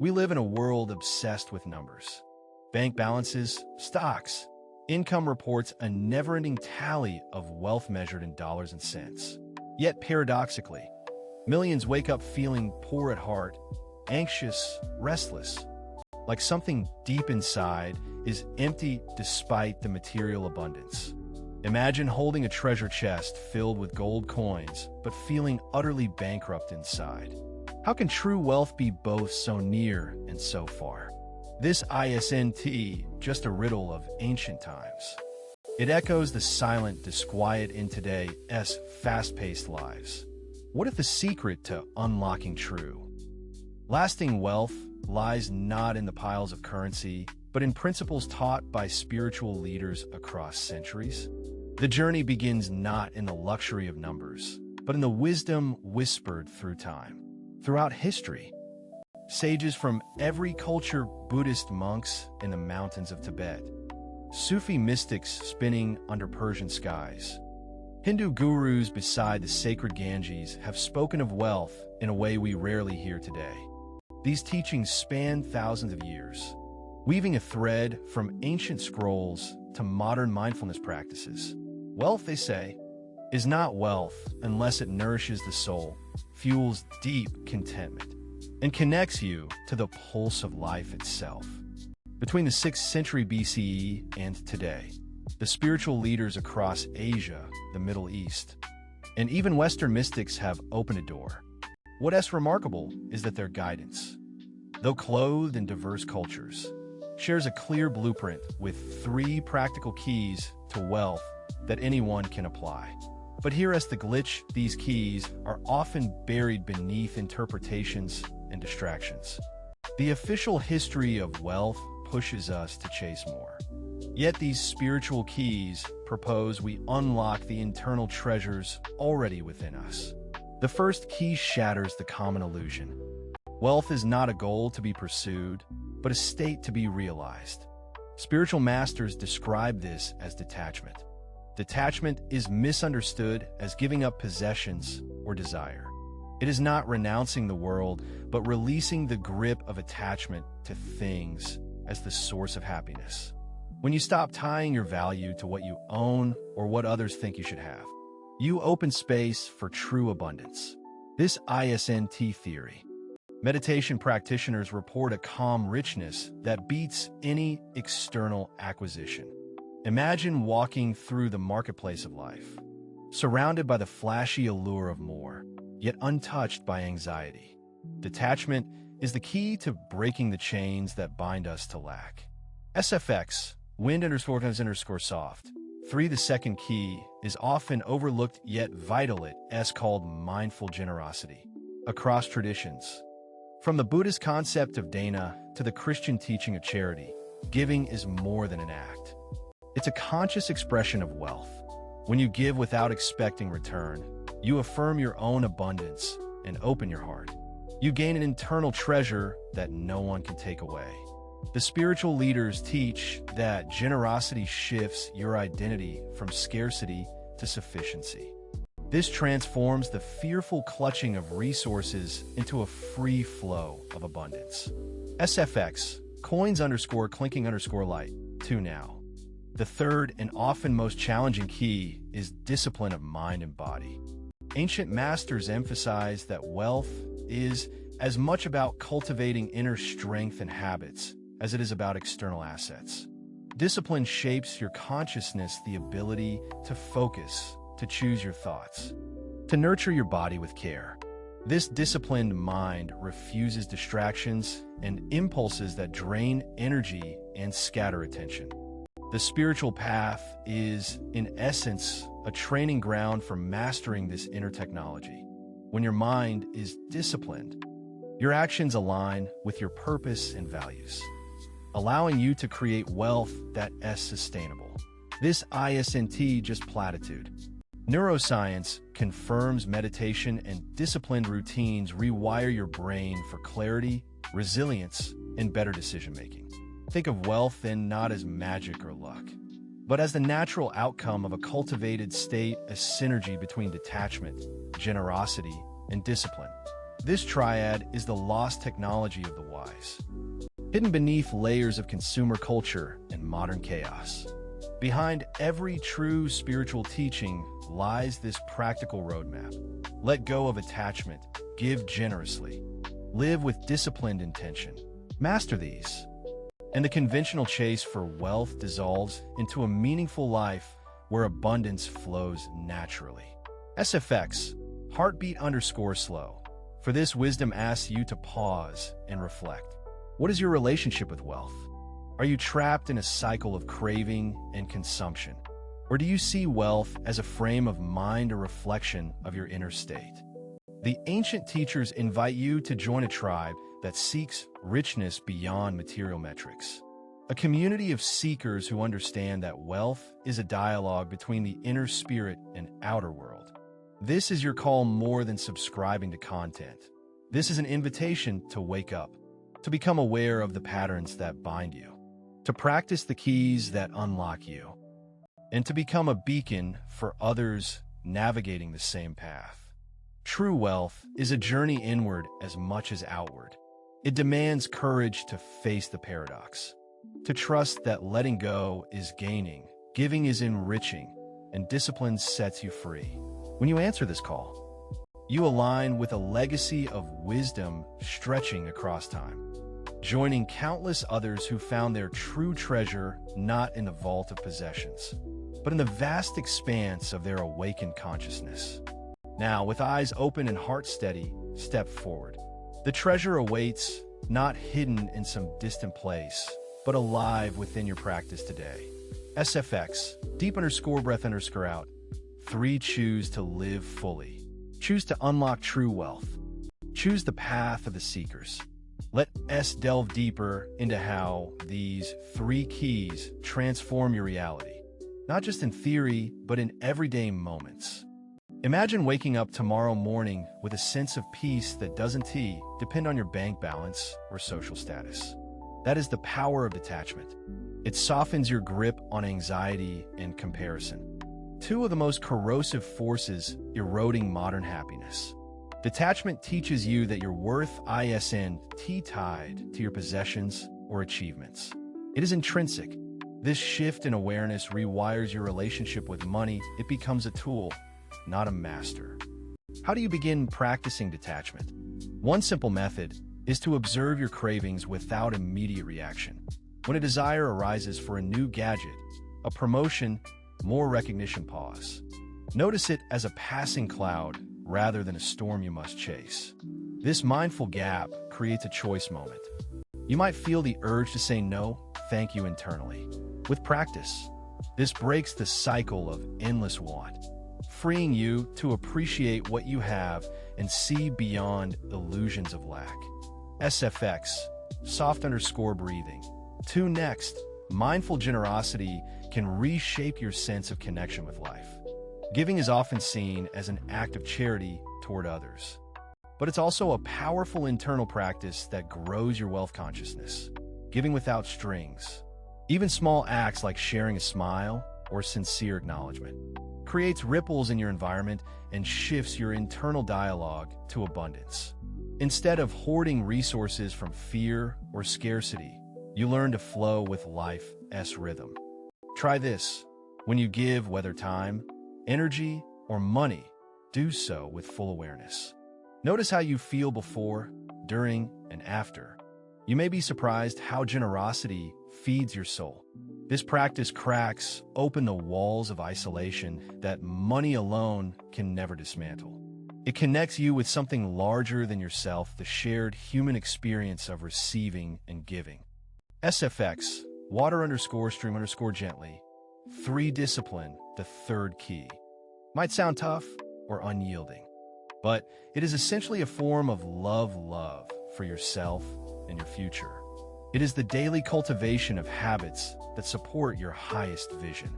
We live in a world obsessed with numbers. Bank balances, stocks, income reports, a never-ending tally of wealth measured in dollars and cents. Yet paradoxically, millions wake up feeling poor at heart, anxious, restless, like something deep inside is empty despite the material abundance. Imagine holding a treasure chest filled with gold coins, but feeling utterly bankrupt inside. How can true wealth be both so near and so far? This isn't just a riddle of ancient times. It echoes the silent disquiet in today's fast-paced lives. What if the secret to unlocking true, lasting wealth lies not in the piles of currency, but in principles taught by spiritual leaders across centuries? The journey begins not in the luxury of numbers, but in the wisdom whispered through time. Throughout history, sages from every culture, Buddhist monks in the mountains of Tibet, Sufi mystics spinning under Persian skies, Hindu gurus beside the sacred Ganges have spoken of wealth in a way we rarely hear today. These teachings span thousands of years, weaving a thread from ancient scrolls to modern mindfulness practices. Wealth, they say, is not wealth unless it nourishes the soul, fuels deep contentment, and connects you to the pulse of life itself. Between the 6th century BCE and today, the spiritual leaders across Asia, the Middle East, and even Western mystics have opened a door. What's remarkable is that their guidance, though clothed in diverse cultures, shares a clear blueprint with 3 practical keys to wealth that anyone can apply. But here's the glitch: these keys are often buried beneath interpretations and distractions. The official history of wealth pushes us to chase more. Yet these spiritual keys propose we unlock the internal treasures already within us. The first key shatters the common illusion. Wealth is not a goal to be pursued, but a state to be realized. Spiritual masters describe this as detachment. Detachment is misunderstood as giving up possessions or desire. It is not renouncing the world, but releasing the grip of attachment to things as the source of happiness. When you stop tying your value to what you own or what others think you should have, you open space for true abundance. This isn't theory. Meditation practitioners report a calm richness that beats any external acquisition. Imagine walking through the marketplace of life, surrounded by the flashy allure of more, yet untouched by anxiety. Detachment is the key to breaking the chains that bind us to lack. SFX, wind_soft. 3. The second key is often overlooked yet vital. It's called mindful generosity. Across traditions, from the Buddhist concept of dana to the Christian teaching of charity, giving is more than an act. It's a conscious expression of wealth. When you give without expecting return, you affirm your own abundance and open your heart. You gain an internal treasure that no one can take away. The spiritual leaders teach that generosity shifts your identity from scarcity to sufficiency. This transforms the fearful clutching of resources into a free flow of abundance. SFX, coins_clinking_light. 2 now. The third and often most challenging key is discipline of mind and body. Ancient masters emphasize that wealth is as much about cultivating inner strength and habits as it is about external assets. Discipline shapes your consciousness, the ability to focus, to choose your thoughts, to nurture your body with care. This disciplined mind refuses distractions and impulses that drain energy and scatter attention. The spiritual path is, in essence, a training ground for mastering this inner technology. When your mind is disciplined, your actions align with your purpose and values, allowing you to create wealth that is sustainable. This isn't just platitude. Neuroscience confirms meditation and disciplined routines rewire your brain for clarity, resilience, and better decision-making. Think of wealth then not as magic or luck, but as the natural outcome of a cultivated state, a synergy between detachment, generosity, and discipline. This triad is the lost technology of the wise, hidden beneath layers of consumer culture and modern chaos. Behind every true spiritual teaching lies this practical roadmap. Let go of attachment, give generously, live with disciplined intention. Master these, and the conventional chase for wealth dissolves into a meaningful life where abundance flows naturally. SFX, heartbeat_slow. For this wisdom asks you to pause and reflect. What is your relationship with wealth? Are you trapped in a cycle of craving and consumption? Or do you see wealth as a frame of mind or reflection of your inner state? The ancient teachers invite you to join a tribe that seeks richness beyond material metrics. A community of seekers who understand that wealth is a dialogue between the inner spirit and outer world. This is your call more than subscribing to content. This is an invitation to wake up, to become aware of the patterns that bind you, to practice the keys that unlock you, and to become a beacon for others navigating the same path. True wealth is a journey inward as much as outward. It demands courage to face the paradox, to trust that letting go is gaining, giving is enriching, and discipline sets you free. When you answer this call, you align with a legacy of wisdom stretching across time, joining countless others who found their true treasure not in the vault of possessions, but in the vast expanse of their awakened consciousness. Now, with eyes open and heart steady, step forward. The treasure awaits, not hidden in some distant place, but alive within your practice today. SFX, deep_breath_out. 3. Choose to live fully. Choose to unlock true wealth. Choose the path of the seekers. Let us delve deeper into how these 3 keys transform your reality, not just in theory, but in everyday moments. Imagine waking up tomorrow morning with a sense of peace that doesn't depend on your bank balance or social status. That is the power of detachment. It softens your grip on anxiety and comparison, 2 of the most corrosive forces eroding modern happiness. Detachment teaches you that your worth isn't tied to your possessions or achievements. It is intrinsic. This shift in awareness rewires your relationship with money. It becomes a tool, not a master. How do you begin practicing detachment? One simple method is to observe your cravings without immediate reaction. When a desire arises for a new gadget, a promotion, more recognition, pause. Notice it as a passing cloud rather than a storm you must chase. This mindful gap creates a choice moment. You might feel the urge to say no, thank you internally. With practice, this breaks the cycle of endless want, freeing you to appreciate what you have and see beyond illusions of lack. SFX, soft_breathing. 2. Next, mindful generosity can reshape your sense of connection with life. Giving is often seen as an act of charity toward others, but it's also a powerful internal practice that grows your wealth consciousness. Giving without strings, even small acts like sharing a smile or sincere acknowledgement, creates ripples in your environment and shifts your internal dialogue to abundance. Instead of hoarding resources from fear or scarcity, you learn to flow with life's rhythm. Try this. When you give, whether time, energy, or money, do so with full awareness. Notice how you feel before, during, and after. You may be surprised how generosity feeds your soul. This practice cracks open the walls of isolation that money alone can never dismantle. It connects you with something larger than yourself, the shared human experience of receiving and giving. SFX, water_stream_gently. 3. Discipline, the 3rd key. Might sound tough or unyielding, but it is essentially a form of love for yourself and your future. It is the daily cultivation of habits that support your highest vision.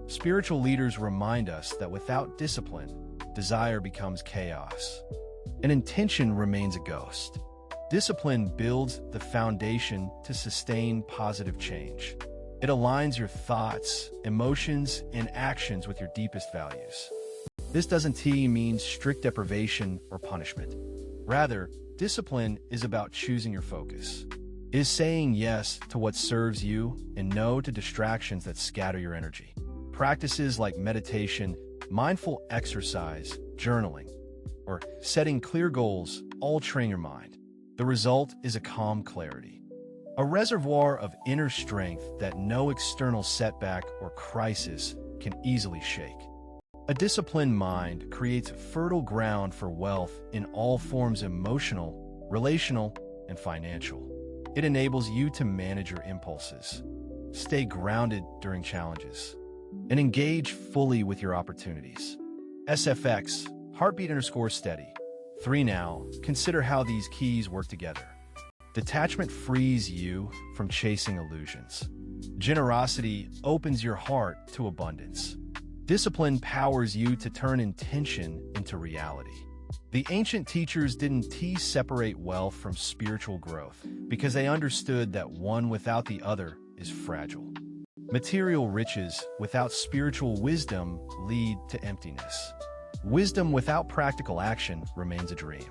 Spiritual leaders remind us that without discipline, desire becomes chaos, and intention remains a ghost. Discipline builds the foundation to sustain positive change. It aligns your thoughts, emotions, and actions with your deepest values. This doesn't mean strict deprivation or punishment. Rather, discipline is about choosing your focus. It is saying yes to what serves you and no to distractions that scatter your energy. Practices like meditation, mindful exercise, journaling, or setting clear goals all train your mind. The result is a calm clarity, a reservoir of inner strength that no external setback or crisis can easily shake. A disciplined mind creates fertile ground for wealth in all forms: emotional, relational, and financial. It enables you to manage your impulses, stay grounded during challenges, and engage fully with your opportunities. SFX, heartbeat_steady. 3 now, consider how these keys work together. Detachment frees you from chasing illusions. Generosity opens your heart to abundance. Discipline powers you to turn intention into reality. The ancient teachers didn't separate wealth from spiritual growth because they understood that one without the other is fragile. Material riches without spiritual wisdom lead to emptiness. Wisdom without practical action remains a dream.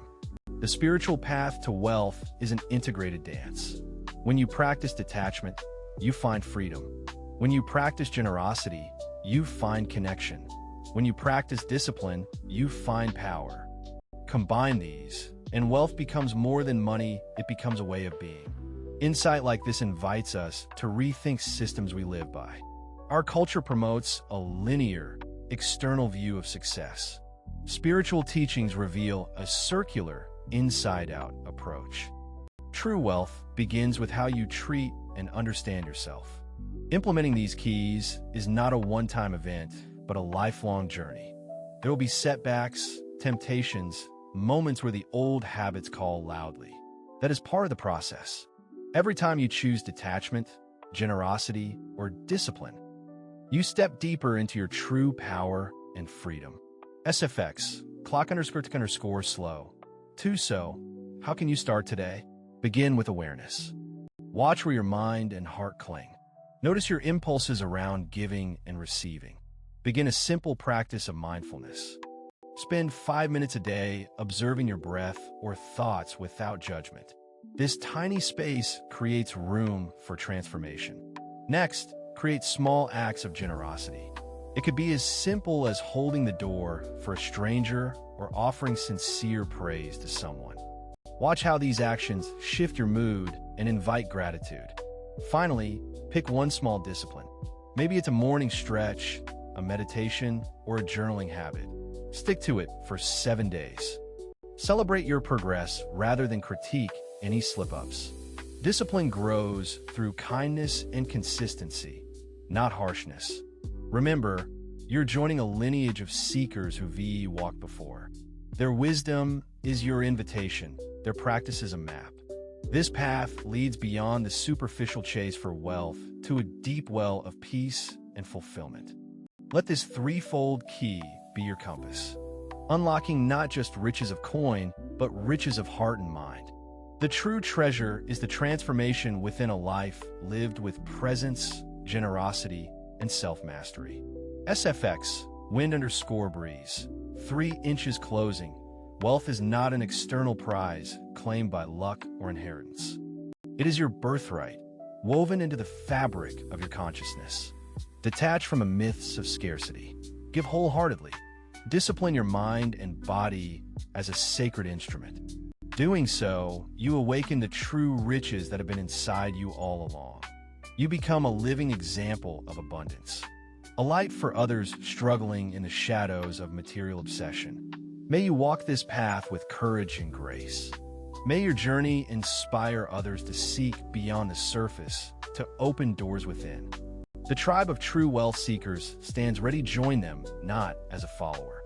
The spiritual path to wealth is an integrated dance. When you practice detachment, you find freedom. When you practice generosity, you find connection. When you practice discipline, you find power. Combine these, and wealth becomes more than money, it becomes a way of being. Insight like this invites us to rethink systems we live by. Our culture promotes a linear, external view of success. Spiritual teachings reveal a circular, inside-out approach. True wealth begins with how you treat and understand yourself. Implementing these keys is not a one-time event, but a lifelong journey. There will be setbacks, temptations, moments where the old habits call loudly. That is part of the process. Every time you choose detachment, generosity, or discipline, you step deeper into your true power and freedom. SFX, clock_tick_slow. 2 So, how can you start today? Begin with awareness. Watch where your mind and heart cling. Notice your impulses around giving and receiving. Begin a simple practice of mindfulness. Spend 5 minutes a day observing your breath or thoughts without judgment. This tiny space creates room for transformation. Next, create small acts of generosity. It could be as simple as holding the door for a stranger or offering sincere praise to someone. Watch how these actions shift your mood and invite gratitude. Finally, pick one small discipline. Maybe it's a morning stretch, a meditation, or a journaling habit. Stick to it for 7 days. Celebrate your progress rather than critique any slip-ups. Discipline grows through kindness and consistency, not harshness. Remember, you're joining a lineage of seekers who walked before. Their wisdom is your invitation, their practice is a map. This path leads beyond the superficial chase for wealth to a deep well of peace and fulfillment. Let this threefold key be your compass, unlocking not just riches of coin, but riches of heart and mind. The true treasure is the transformation within a life lived with presence, generosity, and self-mastery. SFX, wind_breeze. 3 inches closing. Wealth is not an external prize claimed by luck or inheritance. It is your birthright, woven into the fabric of your consciousness. Detach from the myths of scarcity. Give wholeheartedly. Discipline your mind and body as a sacred instrument. Doing so, you awaken the true riches that have been inside you all along. You become a living example of abundance, a light for others struggling in the shadows of material obsession. May you walk this path with courage and grace. May your journey inspire others to seek beyond the surface, to open doors within. The tribe of true wealth seekers stands ready to join them, not as a follower,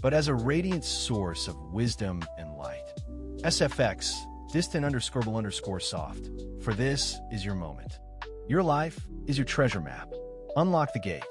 but as a radiant source of wisdom and light. SFX, distant_soft. For this is your moment. Your life is your treasure map. Unlock the gate.